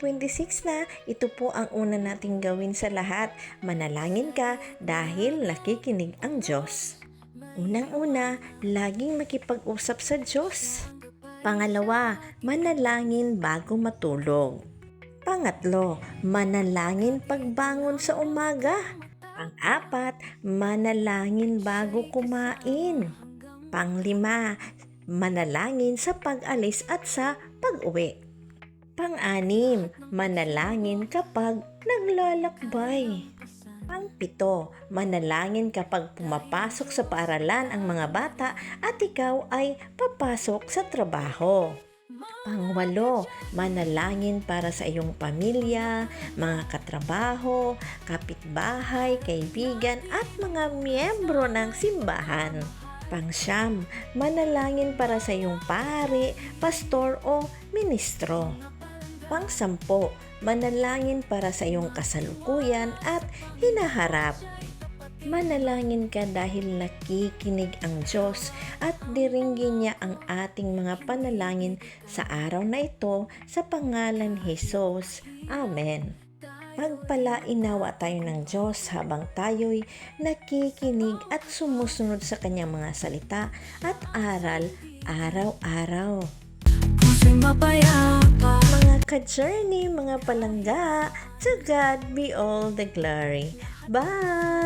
2026 na, ito po ang una nating gawin sa lahat. Manalangin ka dahil nakikinig ang Diyos. Unang-una, laging makipag-usap sa Diyos. Pangalawa, manalangin bago matulog. Pangatlo, manalangin pagbangon sa umaga. Pang-apat, manalangin bago kumain. Panglima, manalangin sa pag-alis at sa pag-uwi. Pang-anim, manalangin kapag naglalakbay. Pang-pito, manalangin kapag pumapasok sa paaralan ang mga bata at ikaw ay papasok sa trabaho. Pang-walo, manalangin para sa iyong pamilya, mga katrabaho, kapitbahay, kaibigan at mga miyembro ng simbahan. Pang-siyam, manalangin para sa iyong pari, pastor o ministro. Pang-sampo, manalangin para sa iyong kasalukuyan at hinaharap. Manalangin ka dahil nakikinig ang Diyos at diringgin niya ang ating mga panalangin sa araw na ito sa pangalan ni Jesus. Amen. Pagpalain nawa tayo ng Diyos habang tayo'y nakikinig at sumusunod sa kanyang mga salita at aral araw-araw. Puso'y mapayapa. Mga ka-journey, mga palangga, to God be all the glory. Bye!